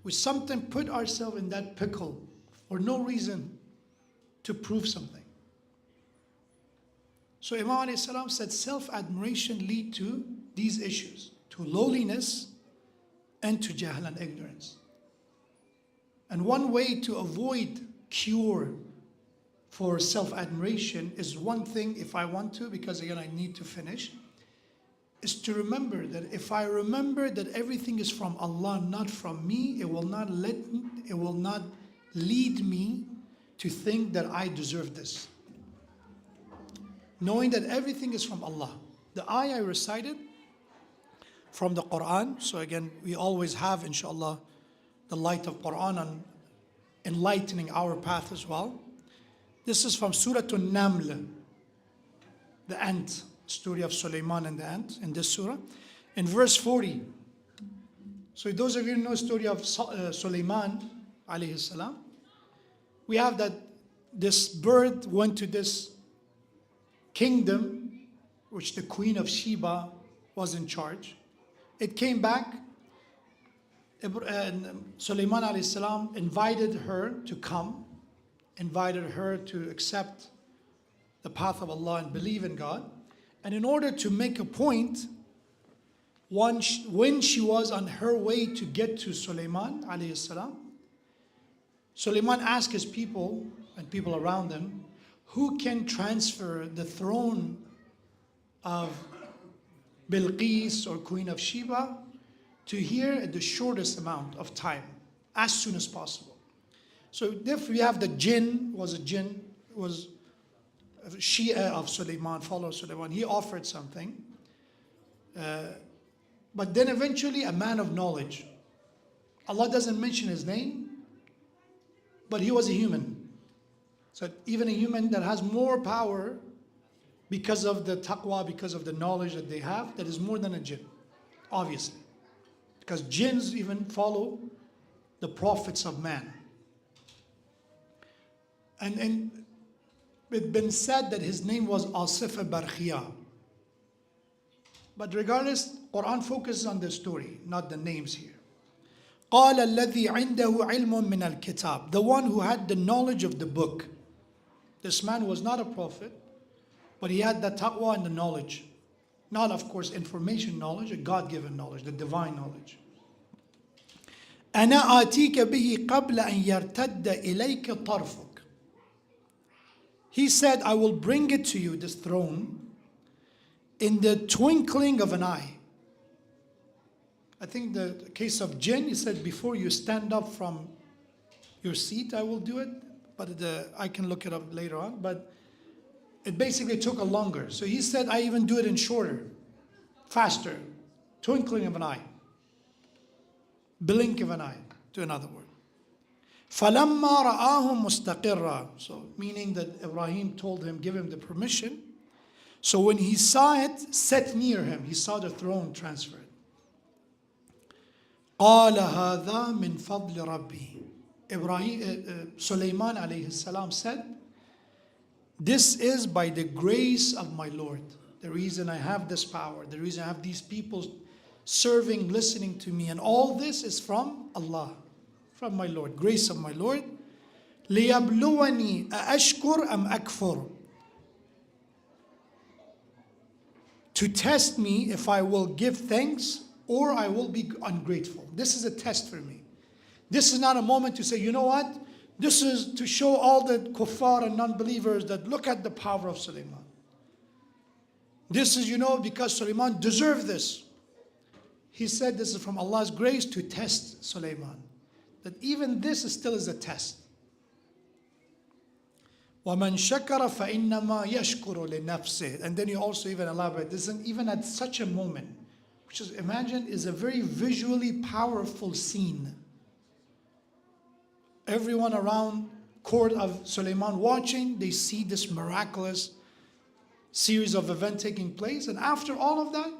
We sometimes put ourselves in that pickle for no reason to prove something. So Imam alayhi salam said self-admiration lead to these issues, to lowliness and to jahl and ignorance. And one way to avoid cure for self-admiration is one thing, if I want to, because again I need to finish, is to remember that if I remember that everything is from Allah, not from me, it will not lead me to think that I deserve this. Knowing that everything is from Allah. The ayah I recited from the Quran, so again, we always have, inshallah, the light of Quran and enlightening our path as well. This is from Surah An-Naml, the ant, story of Sulaiman and the ant in this surah. In verse 40, so those of you who know the story of Sulaiman, alayhi salam, we have that this bird went to this kingdom, which the queen of Sheba was in charge. It came back, and Sulaiman alayhi salam invited her to come, invited her to accept the path of Allah and believe in God. And in order to make a point, when she was on her way to get to Sulaiman alayhi salam, Sulaiman asked his people and people around them, who can transfer the throne of Bilqis or Queen of Sheba to here at the shortest amount of time, as soon as possible. So if we have the jinn, was a Shia of Sulaiman, follower of Sulaiman, he offered something. But then eventually a man of knowledge. Allah doesn't mention his name, but he was a human. So even a human that has more power because of the taqwa, because of the knowledge that they have, that is more than a jinn, obviously. Because jinns even follow the prophets of man. And it's been said that his name was Asif Barkhia. But regardless, Quran focuses on the story, not the names here. قال الذي عنده علم من الكتاب, the one who had the knowledge of the book. This man was not a prophet, but he had the taqwa and the knowledge. Not, of course, information knowledge, a God-given knowledge, the divine knowledge. أنا آتيك به قبل أن يرتد إليك طرفك. He said, I will bring it to you, this throne, in the twinkling of an eye. I think the case of jinn, he said, before you stand up from your seat, I will do it. But I can look it up later on. But it basically took a longer. So he said, I even do it in shorter, faster, twinkling of an eye, blink of an eye, to another word. فَلَمَّا رَآهُ مُسْتَقِرًّا. So meaning that Ibrahim told him, give him the permission. So when he saw it set near him, he saw the throne transferred. قَالَ هَذَا مِنْ فَضْلِ رَبِّي. Sulaiman alayhi salam said, this is by the grace of my Lord. The reason I have this power, the reason I have these people serving, listening to me, and all this is from Allah, from my Lord, grace of my Lord. لِيَبْلُوَنِي أَأَشْكُرْ أَمْ أَكْفُرْ. To test me if I will give thanks or I will be ungrateful. This is a test for me. This is not a moment to say, you know what? This is to show all the kuffar and non-believers that look at the power of Sulaiman. This is, because Sulaiman deserved this. He said this is from Allah's grace to test Sulaiman. That even this still is a test. وَمَنْ شَكَرَ فَإِنَّمَا يَشْكُرُ لِنَفْسِهِ. And then you also even elaborate. This isn't even at such a moment, which is, imagine, is a very visually powerful scene. Everyone around court of Sulaiman watching, they see this miraculous series of events taking place. And after all of that,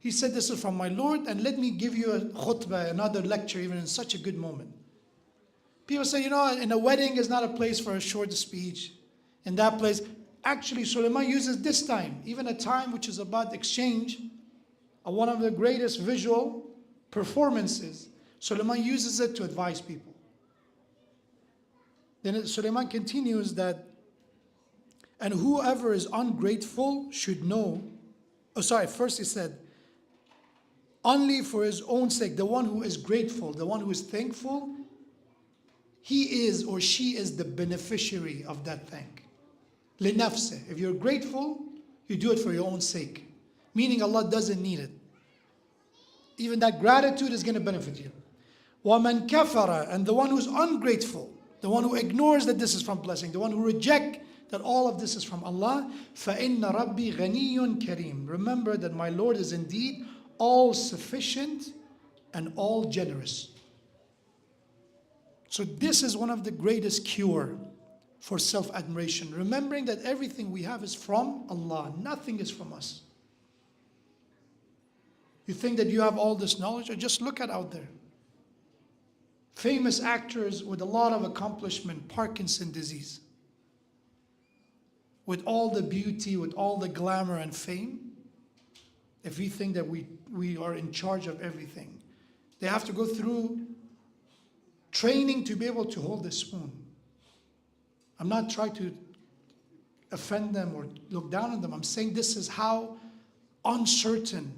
he said, this is from my Lord, and let me give you a khutbah, another lecture, even in such a good moment. People say, in a wedding is not a place for a short speech. In that place, actually, Sulaiman uses this time, even a time which is about exchange, one of the greatest visual performances. Sulaiman uses it to advise people. Then Sulaiman continues that, and whoever is ungrateful should know, first he said, only for his own sake, the one who is grateful, the one who is thankful, he is or she is the beneficiary of that thank. لِنَفْسِهِ. If you're grateful, you do it for your own sake. Meaning Allah doesn't need it. Even that gratitude is going to benefit you. وَمَنْ كَفَرَ. And the one who's ungrateful, the one who ignores that this is from blessing, the one who rejects that all of this is from Allah, فَإِنَّ رَبِّي غَنِيٌّ كَرِيمٌ. Remember that my Lord is indeed all sufficient and all generous. So this is one of the greatest cure for self-admiration. Remembering that everything we have is from Allah. Nothing is from us. You think that you have all this knowledge? Or just look at out there. Famous actors with a lot of accomplishment, Parkinson's disease. With all the beauty, with all the glamour and fame. If we think that we are in charge of everything. They have to go through training to be able to hold the spoon. I'm not trying to offend them or look down on them. I'm saying this is how uncertain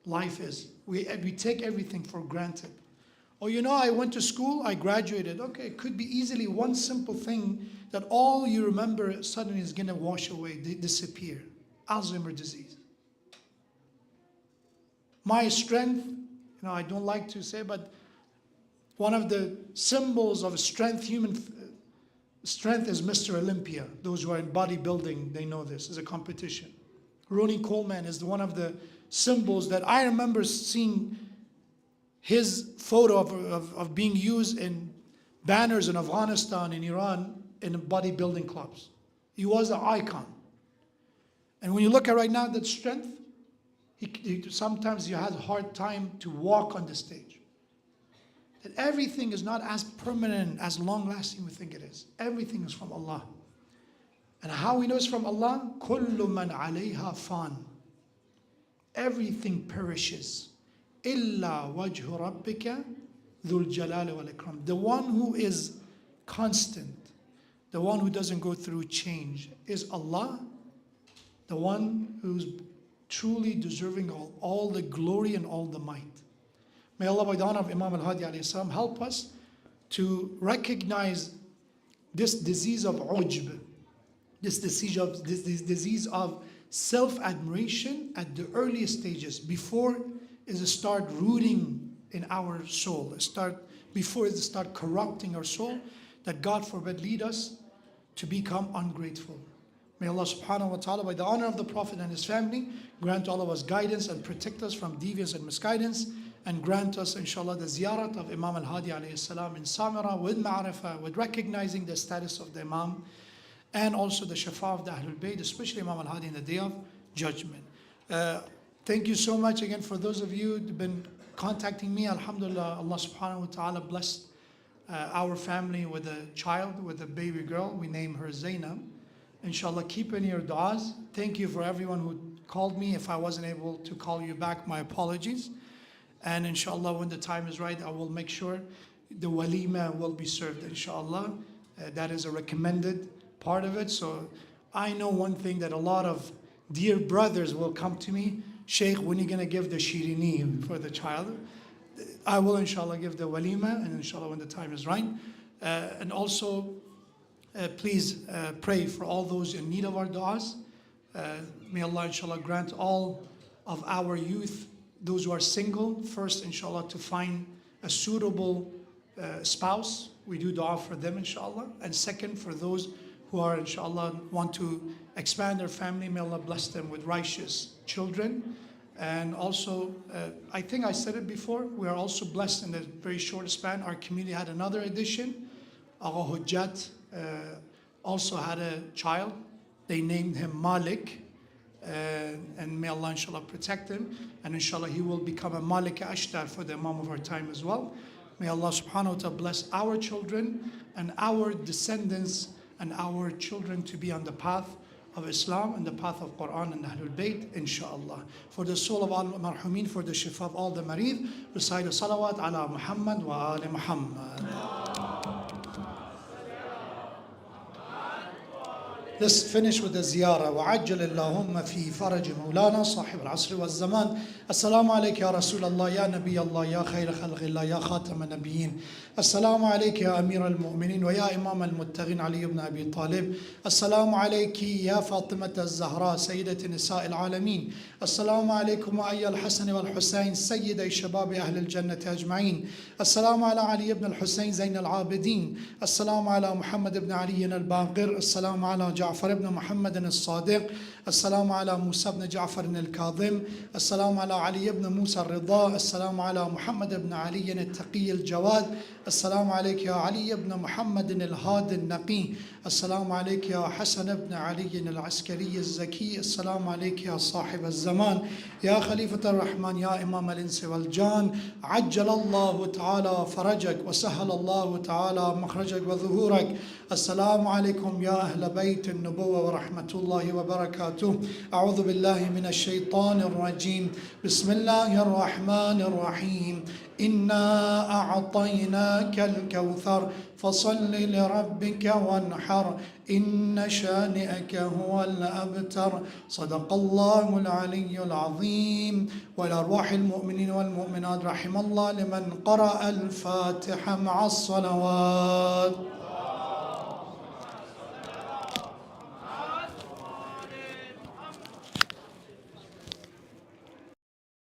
life is. We take everything for granted. Oh, I went to school, I graduated. Okay, it could be easily one simple thing that all you remember suddenly is going to wash away, disappear. Alzheimer's disease. My strength, I don't like to say, but One of the symbols of strength, human strength, is Mr. Olympia. Those who are in bodybuilding, they know this is a competition. Ronnie Coleman is one of the symbols that I remember seeing his photo of being used in banners in Afghanistan, in Iran, in bodybuilding clubs. He was an icon. And when you look at right now that strength, sometimes you have a hard time to walk on the stage. That everything is not as permanent, as long-lasting we think it is. Everything is from Allah. And how we know it's from Allah? كُلُّ مَنْ عَلَيْهَا فَانٍ. Everything perishes. إِلَّا وَجْهُ رَبِّكَ ذُو الْجَلَالِ وَالْإِكْرَامِ. The one who is constant, the one who doesn't go through change, is Allah, the one who's truly deserving of all the glory and all the might. May Allah, by the honor of Imam Hadi alayhi salam, help us to recognize this disease of ujb, this disease of self-admiration at the earliest stages, before it start rooting in our soul, before it start corrupting our soul, that God forbid lead us to become ungrateful. May Allah subhanahu wa ta'ala, by the honor of the Prophet and his family, grant all of us guidance and protect us from deviance and misguidance, and grant us, inshallah, the ziyarat of Imam Al-Hadi alayhi salam in Samira with ma'rifah, with recognizing the status of the Imam, and also the shafa of the Ahlul Bayt, especially Imam Al-Hadi in the Day of Judgment. Thank you so much again for those of you who've been contacting me. Alhamdulillah, Allah subhanahu wa ta'ala blessed our family with a child, with a baby girl. We named her Zainab. Inshallah, keep in your du'as. Thank you for everyone who called me. If I wasn't able to call you back, my apologies. And inshallah, when the time is right, I will make sure the walima will be served, inshallah. That is a recommended part of it. So I know one thing, that a lot of dear brothers will come to me, Sheikh, when are you going to give the shirini for the child? I will, inshallah, give the walima, and inshallah, when the time is right. And also, please pray for all those in need of our du'as. May Allah, inshallah, grant all of our youth, those who are single, first, inshallah, to find a suitable spouse. We do dua for them, inshallah. And second, for those who are, inshallah, want to expand their family, may Allah bless them with righteous children. And also, I think I said it before, we are also blessed in a very short span. Our community had another addition. Agha Hujjat also had a child. They named him Malik. And may Allah, inshallah, protect him. And inshallah, he will become a Malik Ashtar for the Imam of our time as well. May Allah subhanahu wa ta'ala bless our children and our descendants and our children to be on the path of Islam and the path of Quran and Ahlul Bayt, inshallah. For the soul of all marhumin, for the shifa of all the marid, recite a salawat ala Muhammad wa ali Muhammad. Let's finish with the ziyarah. وعجل اللهم في فرج مولانا صاحب العصر والزمان. السلام عليك يا رسول الله يا نبي الله يا خير خلق الله يا خاتم النبيين. السلام عليك يا أمير المؤمنين ويا إمام المتقين علي بن أبي طالب. السلام عليك يا فاطمة الزهراء سيدة نساء العالمين. السلام عليكم أيها الحسن والحسين سيدي شباب أهل الجنة أجمعين. السلام على علي بن الحسين زين العابدين. السلام على محمد بن علي الباقر. السلام على جعفر بن محمد الصادق. السلام على موسى بن جعفر الكاظم. السلام على علي بن موسى الرضا. السلام على محمد بن علي التقي الجواد. السلام عليك يا علي بن محمد الهادي النقي. السلام عليك يا حسن بن علي العسكري الزكي. السلام عليك يا صاحب الزمان يا خليفة الرحمن يا إمام الإنس والجان. عجل الله تعالى فرجك وسهل الله تعالى مخرجك وظهورك. السلام عليكم يا أهل بيت النبوة ورحمة الله وبركاته. أعوذ بالله من الشيطان الرجيم. بسم الله الرحمن الرحيم. إنا أعطيناك الكوثر فصل لربك وانحر إن شانئك هو الأبتر. صدق الله العلي العظيم. ولأرواح المؤمنين والمؤمنات رحم الله لمن قرأ الفاتحة مع الصلوات.